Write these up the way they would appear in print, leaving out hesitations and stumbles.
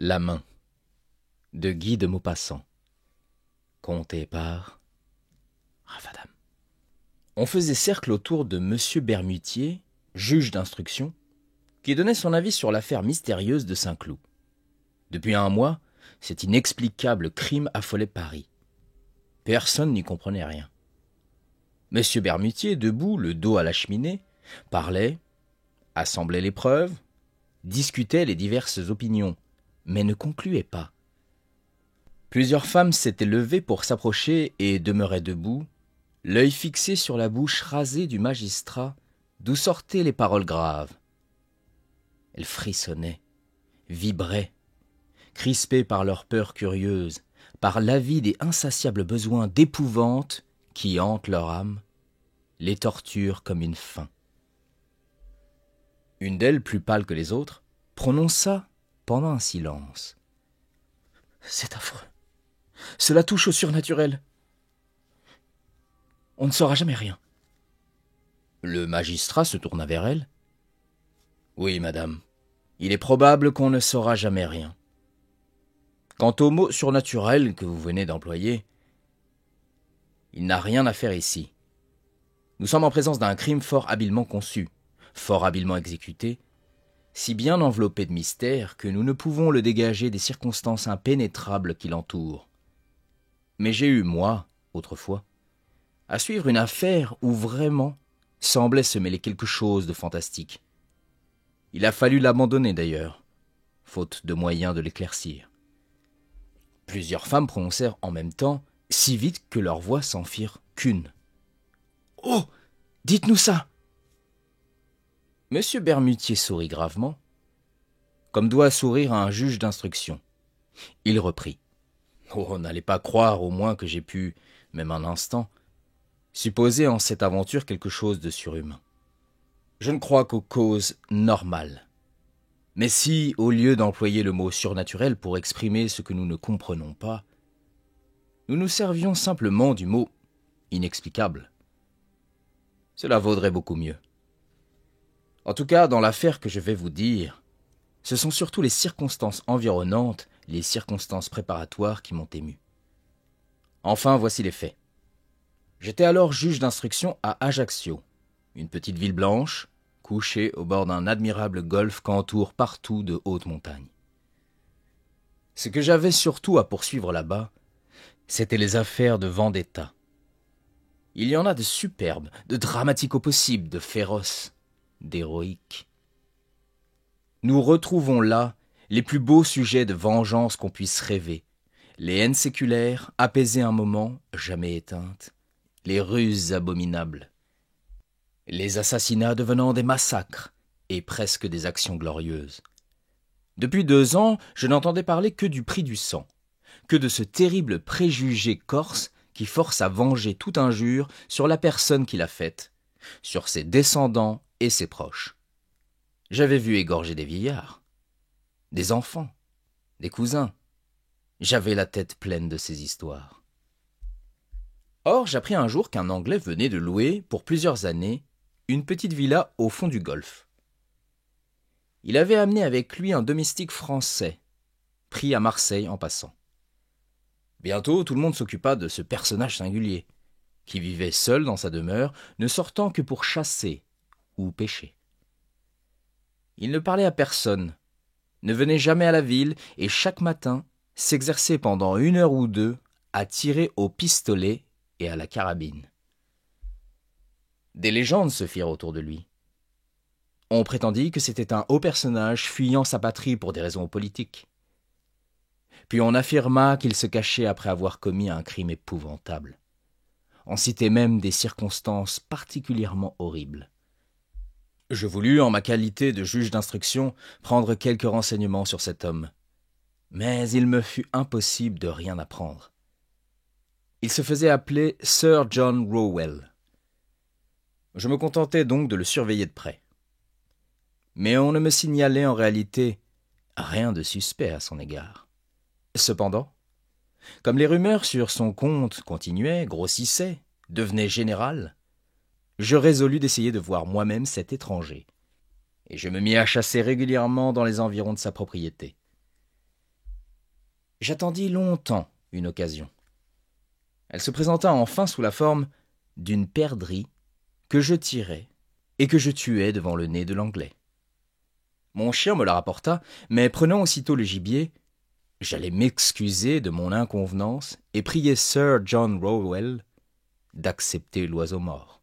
La main de Guy de Maupassant. Conté par Rafadam. On faisait cercle autour de monsieur Bermutier, juge d'instruction, qui donnait son avis sur l'affaire mystérieuse de Saint-Cloud. Depuis un mois, cet inexplicable crime affolait Paris. Personne n'y comprenait rien. Monsieur Bermutier, debout, le dos à la cheminée, parlait, assemblait les preuves, discutait les diverses opinions, mais ne concluait pas. Plusieurs femmes s'étaient levées pour s'approcher et demeuraient debout, l'œil fixé sur la bouche rasée du magistrat, d'où sortaient les paroles graves. Elles frissonnaient, vibraient, crispées par leur peur curieuse, par l'avide et insatiable besoin d'épouvante qui hante leur âme, les torture comme une faim. Une d'elles, plus pâle que les autres, prononça pendant un silence. « C'est affreux. Cela touche au surnaturel. On ne saura jamais rien. » Le magistrat se tourna vers elle. « Oui, madame, il est probable qu'on ne saura jamais rien. Quant au mot surnaturel que vous venez d'employer, il n'a rien à faire ici. Nous sommes en présence d'un crime fort habilement conçu, fort habilement exécuté, si bien enveloppé de mystère que nous ne pouvons le dégager des circonstances impénétrables qui l'entourent. Mais j'ai eu, moi, autrefois, à suivre une affaire où vraiment semblait se mêler quelque chose de fantastique. Il a fallu l'abandonner d'ailleurs, faute de moyens de l'éclaircir. Plusieurs femmes prononcèrent en même temps, si vite que leurs voix s'en firent qu'une. « Oh, dites-nous ça !» Monsieur Bermutier sourit gravement, comme doit sourire un juge d'instruction. Il reprit. « Oh, n'allez pas croire au moins que j'ai pu, même un instant, supposer en cette aventure quelque chose de surhumain. Je ne crois qu'aux causes normales. Mais si, au lieu d'employer le mot surnaturel pour exprimer ce que nous ne comprenons pas, nous nous servions simplement du mot inexplicable, cela vaudrait beaucoup mieux. En tout cas, dans l'affaire que je vais vous dire, ce sont surtout les circonstances environnantes, les circonstances préparatoires qui m'ont ému. Enfin, voici les faits. J'étais alors juge d'instruction à Ajaccio, une petite ville blanche, couchée au bord d'un admirable golfe qu'entourent partout de hautes montagnes. Ce que j'avais surtout à poursuivre là-bas, c'étaient les affaires de vendetta. Il y en a de superbes, de dramatiques au possible, de féroces, d'héroïques. Nous retrouvons là les plus beaux sujets de vengeance qu'on puisse rêver, les haines séculaires, apaisées un moment, jamais éteintes, les ruses abominables, les assassinats devenant des massacres et presque des actions glorieuses. Depuis 2 ans, je n'entendais parler que du prix du sang, que de ce terrible préjugé corse qui force à venger toute injure sur la personne qui l'a faite, sur ses descendants et ses proches. J'avais vu égorger des vieillards, des enfants, des cousins. J'avais la tête pleine de ces histoires. Or, j'appris un jour qu'un Anglais venait de louer, pour plusieurs années, une petite villa au fond du golfe. Il avait amené avec lui un domestique français, pris à Marseille en passant. Bientôt, tout le monde s'occupa de ce personnage singulier, qui vivait seul dans sa demeure, ne sortant que pour chasser ou pêcher. Il ne parlait à personne, ne venait jamais à la ville et chaque matin s'exerçait pendant 1 heure ou 2 à tirer au pistolet et à la carabine. Des légendes se firent autour de lui. On prétendit que c'était un haut personnage fuyant sa patrie pour des raisons politiques. Puis on affirma qu'il se cachait après avoir commis un crime épouvantable. On citait même des circonstances particulièrement horribles. Je voulus, en ma qualité de juge d'instruction, prendre quelques renseignements sur cet homme. Mais il me fut impossible de rien apprendre. Il se faisait appeler Sir John Rowell. Je me contentais donc de le surveiller de près. Mais on ne me signalait en réalité rien de suspect à son égard. Cependant, comme les rumeurs sur son compte continuaient, grossissaient, devenaient générales, je résolus d'essayer de voir moi-même cet étranger, et je me mis à chasser régulièrement dans les environs de sa propriété. J'attendis longtemps une occasion. Elle se présenta enfin sous la forme d'une perdrix que je tirai et que je tuai devant le nez de l'Anglais. Mon chien me la rapporta, mais prenant aussitôt le gibier, j'allais m'excuser de mon inconvenance et prier Sir John Rowell d'accepter l'oiseau mort.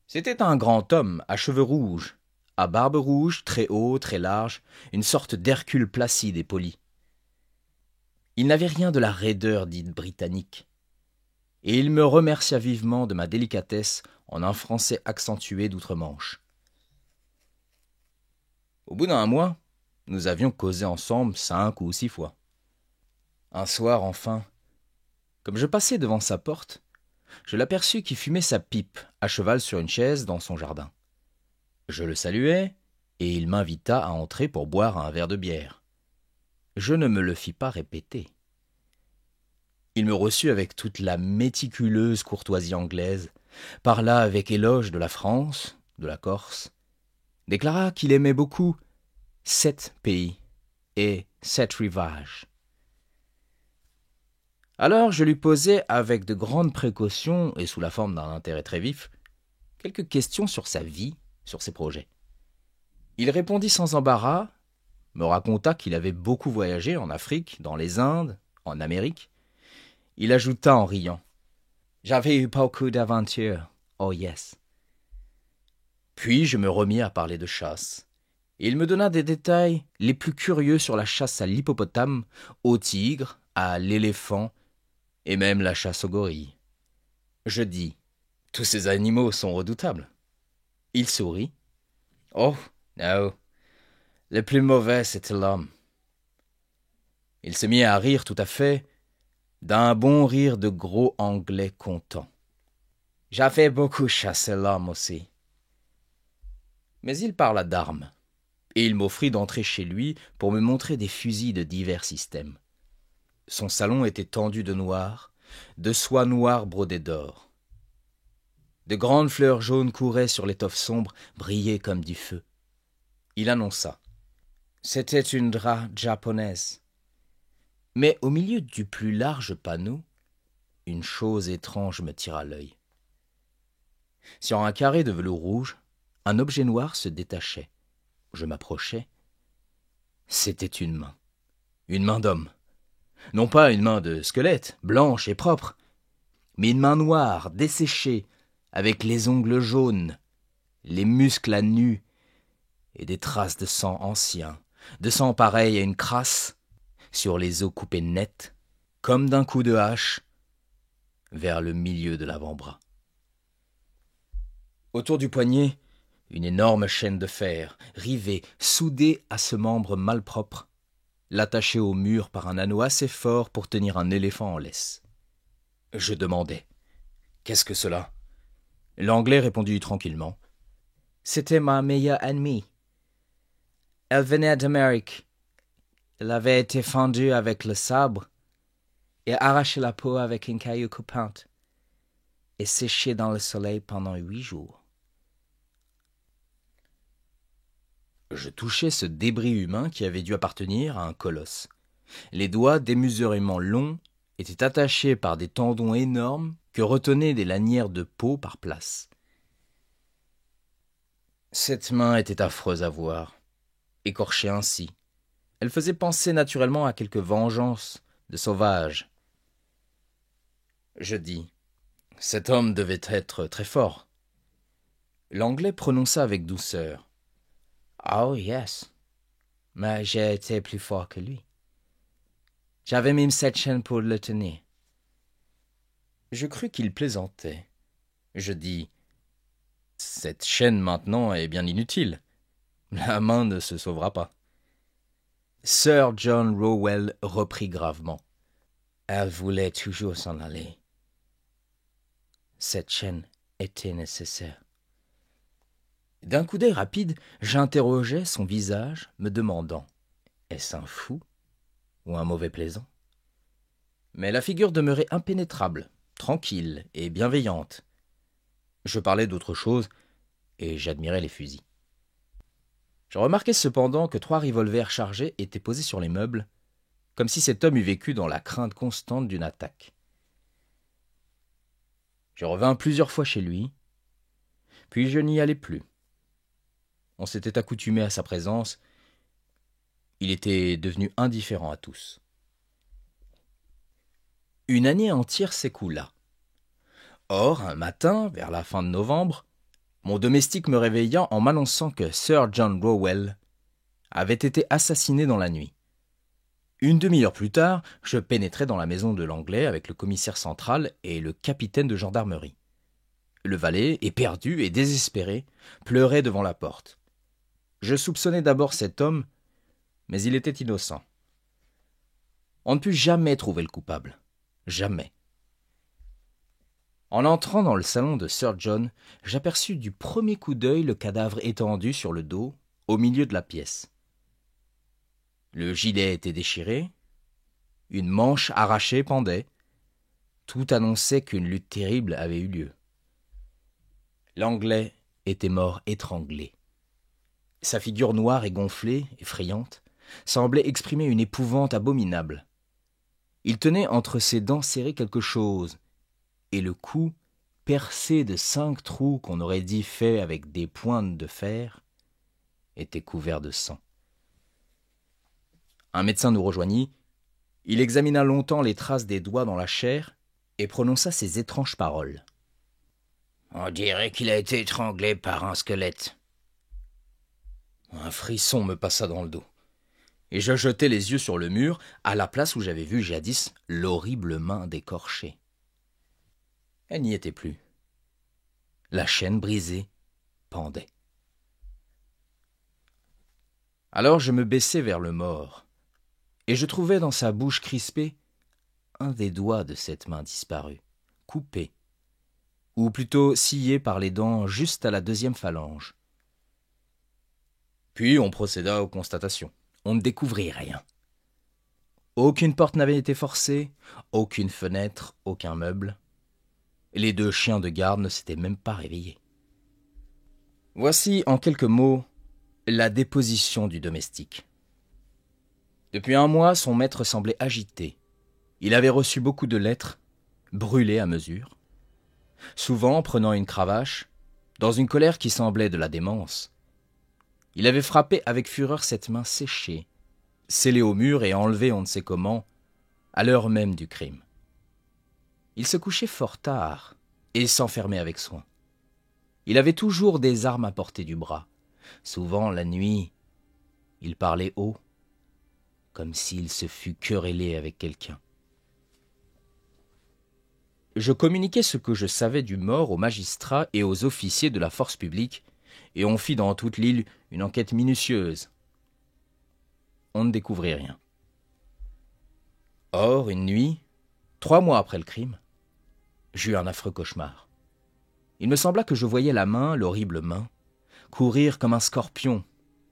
C'était un grand homme à cheveux rouges, à barbe rouge, très haut, très large, une sorte d'Hercule placide et poli. Il n'avait rien de la raideur dite britannique, et il me remercia vivement de ma délicatesse en un français accentué d'outre-Manche. Au bout d'un mois, nous avions causé ensemble 5 ou 6 fois. Un soir, enfin, comme je passais devant sa porte, je l'aperçus qui fumait sa pipe à cheval sur une chaise dans son jardin. Je le saluai, et il m'invita à entrer pour boire un verre de bière. Je ne me le fis pas répéter. Il me reçut avec toute la méticuleuse courtoisie anglaise, parla avec éloge de la France, de la Corse, déclara qu'il aimait beaucoup 7 pays et 7 rivages. Alors je lui posai avec de grandes précautions et sous la forme d'un intérêt très vif, quelques questions sur sa vie, sur ses projets. Il répondit sans embarras, me raconta qu'il avait beaucoup voyagé en Afrique, dans les Indes, en Amérique. Il ajouta en riant « J'avais eu beaucoup d'aventures, oh yes ». Puis je me remis à parler de chasse. Il me donna des détails les plus curieux sur la chasse à l'hippopotame, au tigre, à l'éléphant, et même la chasse au gorille. Je dis « Tous ces animaux sont redoutables ». Il sourit. « Oh, non, le plus mauvais, c'était l'homme. » Il se mit à rire tout à fait, d'un bon rire de gros Anglais content. J'avais beaucoup chassé l'homme aussi. Mais il parla d'armes, et il m'offrit d'entrer chez lui pour me montrer des fusils de divers systèmes. Son salon était tendu de noir, de soie noire brodée d'or. De grandes fleurs jaunes couraient sur l'étoffe sombre, brillaient comme du feu. Il annonça. C'était une drap japonaise. Mais au milieu du plus large panneau, une chose étrange me tira l'œil. Sur un carré de velours rouge, un objet noir se détachait. Je m'approchai. C'était une main d'homme. Non pas une main de squelette, blanche et propre, mais une main noire, desséchée, avec les ongles jaunes, les muscles à nu et des traces de sang ancien, de sang pareil à une crasse, sur les os coupés net, comme d'un coup de hache, vers le milieu de l'avant-bras. Autour du poignet, une énorme chaîne de fer, rivée, soudée à ce membre malpropre, l'attachait au mur par un anneau assez fort pour tenir un éléphant en laisse. Je demandai « Qu'est-ce que cela ?» L'Anglais répondit tranquillement « C'était ma meilleure ennemie. Elle venait d'Amérique. Elle avait été fendue avec le sabre et arraché la peau avec une caillou coupante et séchée dans le soleil pendant 8 jours. » Je touchai ce débris humain qui avait dû appartenir à un colosse. Les doigts démesurément longs étaient attachés par des tendons énormes que retenaient des lanières de peau par places. Cette main était affreuse à voir, écorchée ainsi. Elle faisait penser naturellement à quelque vengeance de sauvage. Je dis, cet homme devait être très fort. L'Anglais prononça avec douceur. Oh yes, mais j'ai été plus fort que lui. J'avais même cette chaîne pour le tenir. Je crus qu'il plaisantait. Je dis, cette chaîne maintenant est bien inutile. La main ne se sauvera pas. Sir John Rowell reprit gravement. Elle voulait toujours s'en aller. Cette chaîne était nécessaire. D'un coup d'œil rapide, j'interrogeai son visage, me demandant « Est-ce un fou ou un mauvais plaisant ?» Mais la figure demeurait impénétrable, tranquille et bienveillante. Je parlais d'autre chose et j'admirais les fusils. Je remarquai cependant que 3 revolvers chargés étaient posés sur les meubles, comme si cet homme eût vécu dans la crainte constante d'une attaque. Je revins plusieurs fois chez lui, puis je n'y allai plus. On s'était accoutumé à sa présence, il était devenu indifférent à tous. Une année entière s'écoula. Or, un matin, vers la fin de novembre, mon domestique me réveilla en m'annonçant que Sir John Rowell avait été assassiné dans la nuit. Une demi-heure plus tard, je pénétrai dans la maison de l'Anglais avec le commissaire central et le capitaine de gendarmerie. Le valet, éperdu et désespéré, pleurait devant la porte. Je soupçonnai d'abord cet homme, mais il était innocent. On ne put jamais trouver le coupable. Jamais. En entrant dans le salon de Sir John, j'aperçus du premier coup d'œil le cadavre étendu sur le dos, au milieu de la pièce. Le gilet était déchiré, une manche arrachée pendait, tout annonçait qu'une lutte terrible avait eu lieu. L'Anglais était mort étranglé. Sa figure noire et gonflée, effrayante, semblait exprimer une épouvante abominable. Il tenait entre ses dents serrées quelque chose, et le cou, percé de 5 trous qu'on aurait dit faits avec des pointes de fer, était couvert de sang. Un médecin nous rejoignit. Il examina longtemps les traces des doigts dans la chair et prononça ces étranges paroles. « On dirait qu'il a été étranglé par un squelette. » Un frisson me passa dans le dos, et je jetai les yeux sur le mur, à la place où j'avais vu jadis l'horrible main d'écorché. Elle n'y était plus. La chaîne brisée pendait. Alors je me baissai vers le mort, et je trouvai dans sa bouche crispée un des doigts de cette main disparue, coupé, ou plutôt scié par les dents juste à la 2e phalange. Puis on procéda aux constatations. On ne découvrit rien. Aucune porte n'avait été forcée, aucune fenêtre, aucun meuble. Les 2 chiens de garde ne s'étaient même pas réveillés. Voici, en quelques mots, la déposition du domestique. Depuis 1 mois, son maître semblait agité. Il avait reçu beaucoup de lettres, brûlées à mesure. Souvent, prenant une cravache, dans une colère qui semblait de la démence, il avait frappé avec fureur cette main séchée, scellée au mur et enlevée on ne sait comment, à l'heure même du crime. Il se couchait fort tard et s'enfermait avec soin. Il avait toujours des armes à portée du bras. Souvent, la nuit, il parlait haut, comme s'il se fût querellé avec quelqu'un. Je communiquai ce que je savais du mort aux magistrats et aux officiers de la force publique, et on fit dans toute l'île une enquête minutieuse. On ne découvrit rien. Or, une nuit, 3 mois après le crime, j'eus un affreux cauchemar. Il me sembla que je voyais la main, l'horrible main, courir comme un scorpion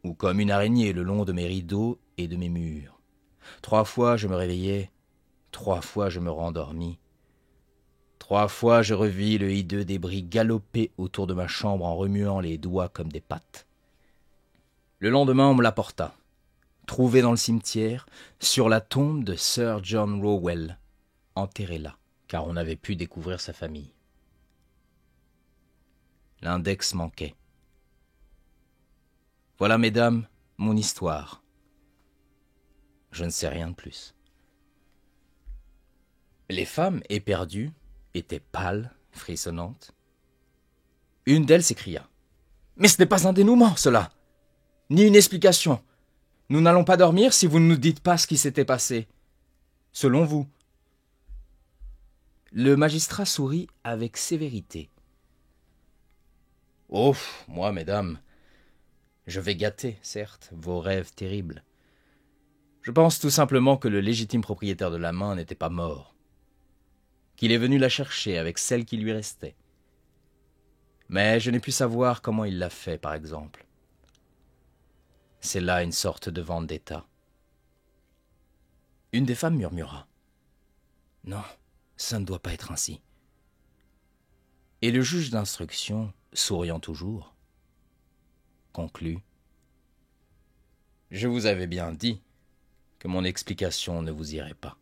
ou comme une araignée le long de mes rideaux et de mes murs. 3 fois je me réveillai, 3 fois je me rendormis. 3 fois je revis le hideux débris galoper autour de ma chambre en remuant les doigts comme des pattes. Le lendemain on me l'apporta, trouvé dans le cimetière, sur la tombe de Sir John Rowell, enterré là, car on avait pu découvrir sa famille. L'index manquait. Voilà, mesdames, mon histoire. Je ne sais rien de plus. Les femmes, éperdues, étaient pâles, frissonnantes. Une d'elles s'écria. « Mais ce n'est pas un dénouement, cela, ni une explication. Nous n'allons pas dormir si vous ne nous dites pas ce qui s'était passé. Selon vous. » Le magistrat sourit avec sévérité. « Oh, moi, mesdames, je vais gâter, certes, vos rêves terribles. Je pense tout simplement que le légitime propriétaire de la main n'était pas mort, qu'il est venu la chercher avec celle qui lui restait. Mais je n'ai pu savoir comment il l'a fait, par exemple. C'est là une sorte de vendetta. » Une des femmes murmura. « Non, ça ne doit pas être ainsi. » Et le juge d'instruction, souriant toujours, conclut. « Je vous avais bien dit que mon explication ne vous irait pas.